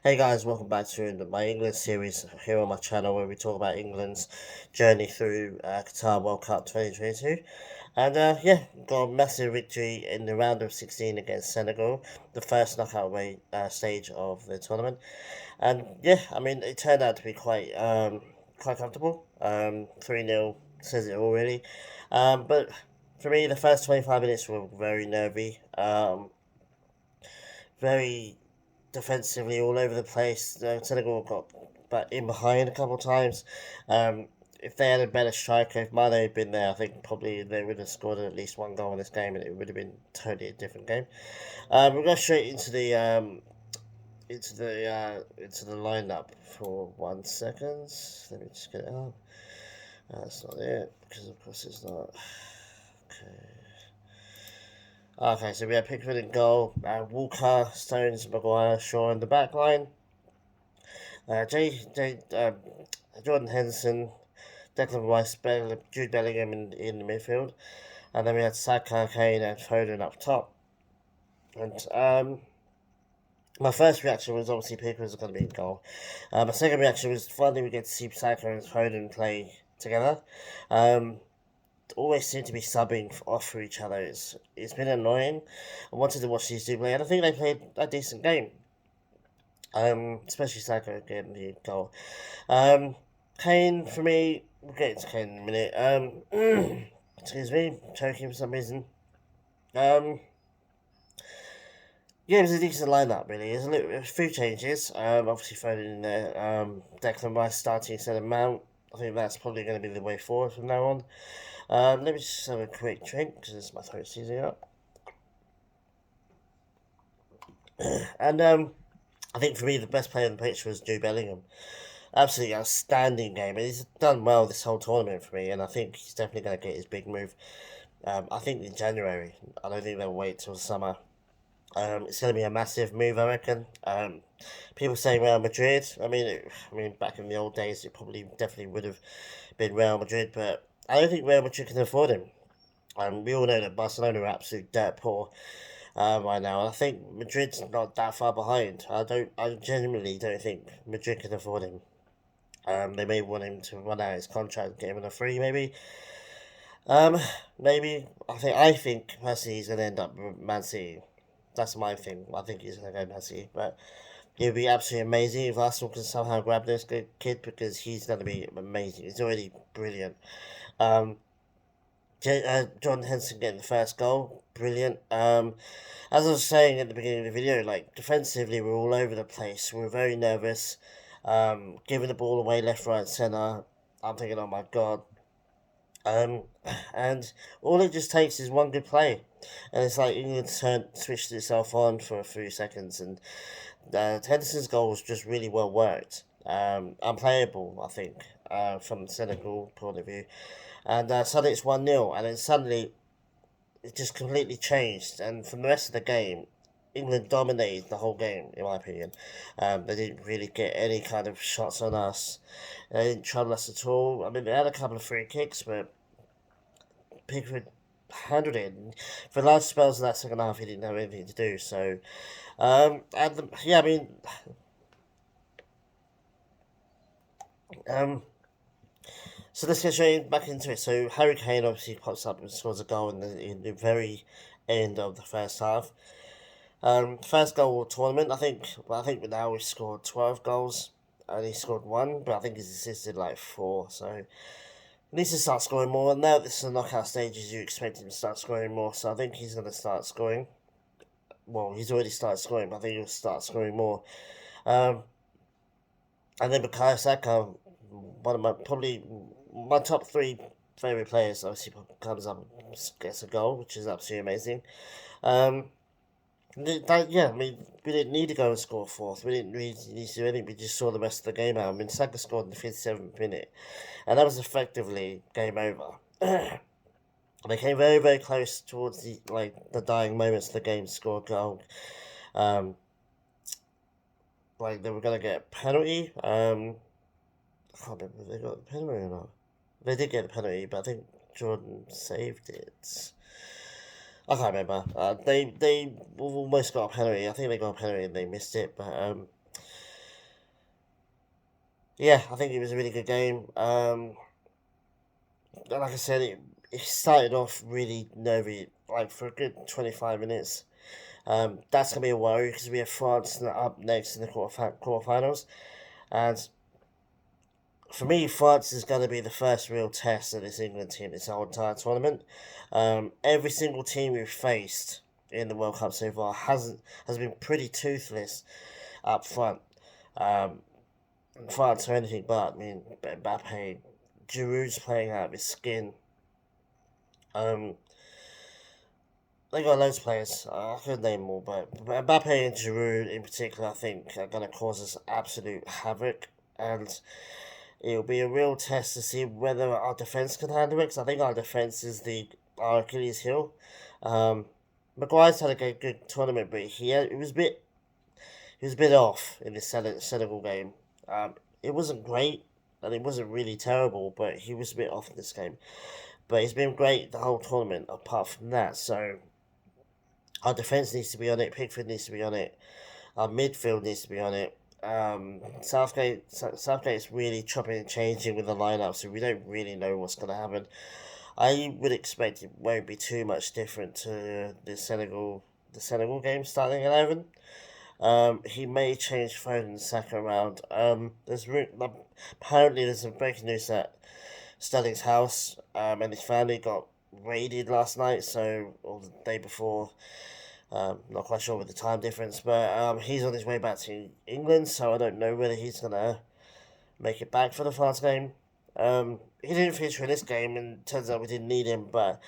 Hey guys, welcome back to my England series here on my channel where we talk about England's journey through Qatar World Cup 2022. And yeah, got a massive victory in the round of 16 against Senegal, the first knockout stage of the tournament. And yeah, I mean, it turned out to be quite comfortable. 3-0 says it all, really. But for me, the first 25 minutes were very nervy, very defensively all over the place. Senegal got back in behind a couple of times. Um, if they had a better striker, if Mane had been there, I think probably they would have scored at least one goal in this game, and it would have been totally a different game. We'll go straight into the lineup for 1 second. Let me just get it up. That's not it because of course it's not. Okay. Okay, so we have Pickford in goal, Walker, Stones, Maguire, Shaw in the back line. Jordan Henderson, Declan Rice, Jude Bellingham in the midfield, and then we had Saka, Kane, and Foden up top. And my first reaction was obviously Pickford was going to be in goal. My second reaction was finally we get to see Saka and Foden play together. Um, always seem to be subbing off for each other. It's been annoying. I wanted to watch these two play, and I think they played a decent game. Especially Saka getting the goal. Um, Kane for me. We'll get into Kane in a minute. Excuse me, choking for some reason. Um, yeah, it was a decent lineup really. There's a few changes. Obviously throwing in there. Declan Rice starting instead of Mount. I think that's probably going to be the way forward from now on. Let me just have a quick drink because my throat's seizing up. And I think for me the best player on the pitch was Jude Bellingham. Absolutely outstanding game. And he's done well this whole tournament for me, and I think he's definitely going to get his big move. I think in January. I don't think they'll wait till summer. It's going to be a massive move, I reckon. People say Real Madrid. I mean, back in the old days, it probably definitely would have been Real Madrid, but I don't think Real Madrid can afford him. We all know that Barcelona are absolute dirt poor right now. I think Madrid's not that far behind. I genuinely don't think Madrid can afford him. They may want him to run out his contract, get him on a free, maybe. Um, maybe I think personally he's gonna end up with Man City. That's my thing. I think he's gonna go Man City, but it'd be absolutely amazing if Arsenal can somehow grab this good kid because he's gonna be amazing. He's already brilliant. Um, John Henson getting the first goal, brilliant. As I was saying at the beginning of the video, like defensively we're all over the place. We're very nervous. Giving the ball away left, right, centre. I'm thinking, oh my god, um, and all it just takes is one good play, and it's like England switched itself on for a few seconds, and Henderson's goal was just really well worked. Unplayable, I think, from the Senegal point of view, and suddenly it's 1-0, and then suddenly it just completely changed, and from the rest of the game. England dominated the whole game, in my opinion. They didn't really get any kind of shots on us. They didn't trouble us at all. I mean, they had a couple of free kicks, but Pickford handled it. And for large spells of that second half, he didn't have anything to do. So, yeah, I mean, um, so let's get straight back into it. So Harry Kane obviously pops up and scores a goal in the very end of the first half. First goal of the tournament. I think now we've scored 12 goals. And he scored one, but I think he's assisted like four. So he needs to start scoring more. Now this is the knockout stages, you expect him to start scoring more. So I think he's going to start scoring. Well, he's already started scoring, but I think he'll start scoring more. Um, and then Bukayo Saka, one of my top three favorite players, obviously comes up and gets a goal, which is absolutely amazing. Um, yeah, I mean, we didn't need to go and score fourth. We didn't really need to do anything. We just saw the rest of the game out. I mean, Saka scored in the 57th minute, and that was effectively game over. They came very, very close towards the dying moments of the game to score a goal. Um, like they were gonna get a penalty. I can't remember if they got the penalty or not. They did get the penalty, but I think Jordan saved it. I can't remember. They almost got a penalty. I think they got a penalty and they missed it. But yeah, I think it was a really good game. Like I said, it started off really nervy, like for a good 25 minutes. That's gonna be a worry because we have France up next in the quarterfinals, and for me, France is going to be the first real test of this England team this whole entire tournament. Every single team we've faced in the World Cup so far has been pretty toothless up front. Um, France are anything but. I mean, Mbappe, Giroud's playing out of his skin. Um, they got loads of players. I could name more, but Mbappe and Giroud in particular, I think, are going to cause us absolute havoc. And it'll be a real test to see whether our defense can handle it. Because I think our defense is our Achilles heel. Um, Maguire's had a good tournament, but he was a bit off in the Senegal game. It wasn't great and it wasn't really terrible, but he was a bit off in this game. But he's been great the whole tournament apart from that. So our defense needs to be on it. Pickford needs to be on it. Our midfield needs to be on it. Southgate's really chopping and changing with the lineup, so we don't really know what's going to happen. I would expect it won't be too much different to the Senegal game starting 11. He may change Foden and Saka around. Apparently there's some breaking news that Sterling's house and his family got raided last night, or the day before. Not quite sure with the time difference, but he's on his way back to England, so I don't know whether he's gonna make it back for the France game. He didn't feature in this game, and turns out we didn't need him. But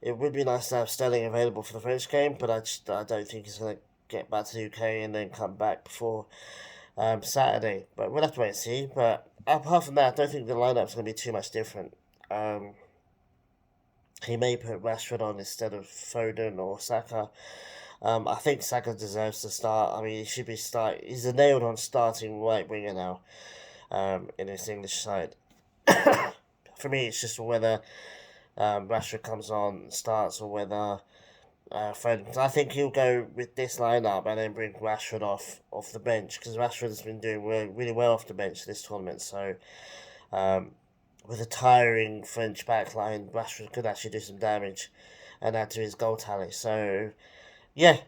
it would be nice to have Sterling available for the French game. But I don't think he's gonna get back to the UK and then come back before Saturday. But we'll have to wait and see. But apart from that, I don't think the lineup's gonna be too much different. He may put Rashford on instead of Foden or Saka. I think Saka deserves to start. I mean, he should be start. He's a nailed on starting right winger now. In this English side. For me, it's just whether Rashford comes on and starts or whether Foden. I think he'll go with this lineup and then bring Rashford off the bench because Rashford has been doing really well off the bench this tournament. So um, with a tiring French backline, Rashford could actually do some damage and add to his goal tally. So yeah,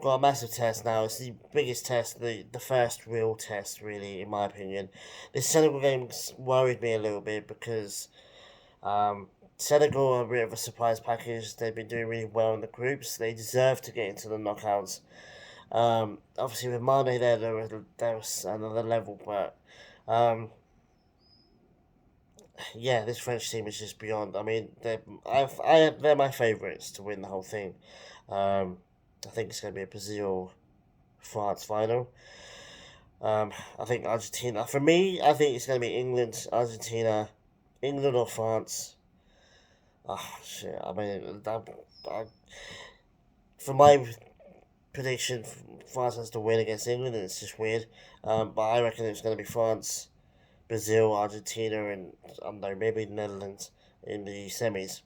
got a massive test now. It's the biggest test, the first real test, really, in my opinion. This Senegal game worried me a little bit because um, Senegal are a bit of a surprise package. They've been doing really well in the groups. They deserve to get into the knockouts. Obviously, with Mane there was another level, but yeah, this French team is just beyond. I mean, they're my favourites to win the whole thing. I think it's going to be a Brazil France final. I think Argentina. For me, I think it's going to be England, Argentina, England or France. Oh shit! I mean, for my prediction, France has to win against England, and it's just weird. But I reckon it's going to be France, Brazil, Argentina, and I don't know, maybe Netherlands in the semis.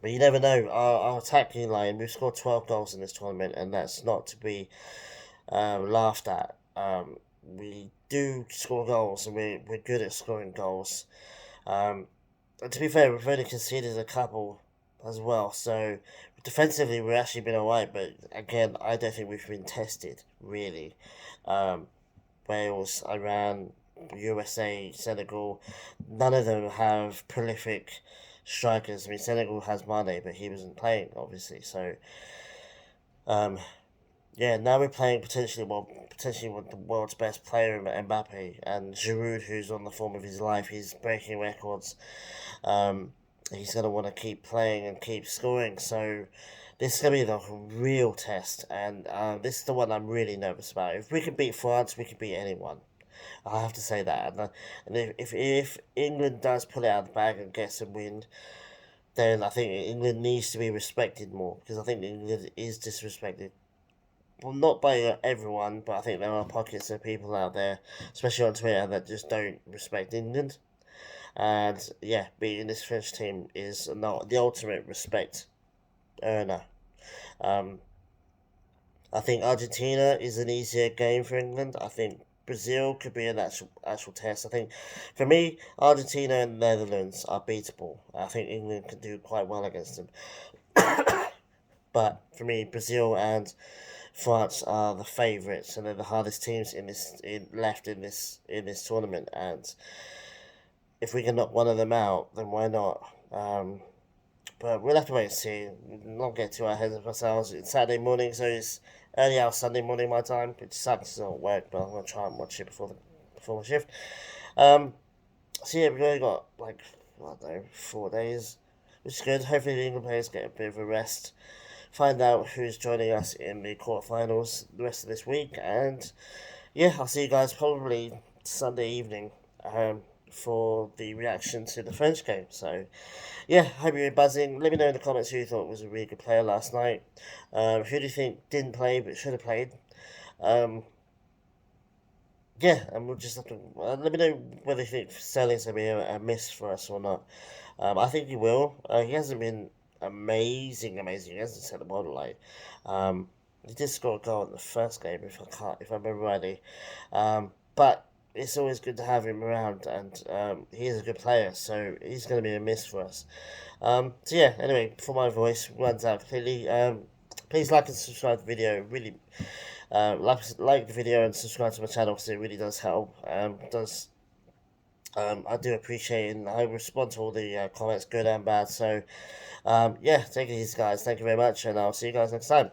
But you never know. Our attacking line, we've scored 12 goals in this tournament, and that's not to be laughed at. We do score goals, and we're good at scoring goals. Um, and to be fair, we've only conceded a couple as well. So defensively, we've actually been alright. But again, I don't think we've been tested really. Um, Wales, Iran, USA, Senegal, none of them have prolific strikers. I mean, Senegal has Mane, but he wasn't playing obviously. So um, yeah, now we're playing potentially with the world's best player, Mbappe, and Giroud, who's on the form of his life. He's breaking records. Um, he's gonna want to keep playing and keep scoring. So this is gonna be the real test, and this is the one I'm really nervous about. If we can beat France, we can beat anyone. I have to say that. And if England does pull it out of the bag and gets a win, then I think England needs to be respected more because I think England is disrespected. Well, not by everyone, but I think there are pockets of people out there, especially on Twitter, that just don't respect England. And yeah, beating this French team is not the ultimate respect earner. Um, I think Argentina is an easier game for England. I think Brazil could be an actual test. I think for me, Argentina and Netherlands are beatable. I think England can do quite well against them. But for me, Brazil and France are the favourites, and they're the hardest teams left in this tournament. And if we can knock one of them out, then why not? But we'll have to wait and see. Not get too ahead of ourselves. It's Saturday morning, so it's early hour Sunday morning my time, which sucks. It's not work, but I'm gonna try and watch it before my shift. Um, so yeah, we've only got like I don't know 4 days, which is good. Hopefully the England players get a bit of a rest. Find out who's joining us in the quarterfinals the rest of this week, and yeah, I'll see you guys probably Sunday evening for the reaction to the French game. So yeah, hope you're buzzing. Let me know in the comments who you thought was a really good player last night. Who do you think didn't play but should have played? Um, yeah, and we'll just have to let me know whether you think Sterling's gonna be a miss for us or not. I think he will. He hasn't been amazing. He hasn't set the model like. He did score a goal in the first game, if I remember rightly. But it's always good to have him around, and he is a good player, so he's going to be a miss for us. So yeah, anyway, before my voice runs out completely, please like and subscribe to the video. Really, like the video and subscribe to my channel because it really does help. I do appreciate it, and I respond to all the comments, good and bad. So, yeah, take it easy, guys. Thank you very much, and I'll see you guys next time.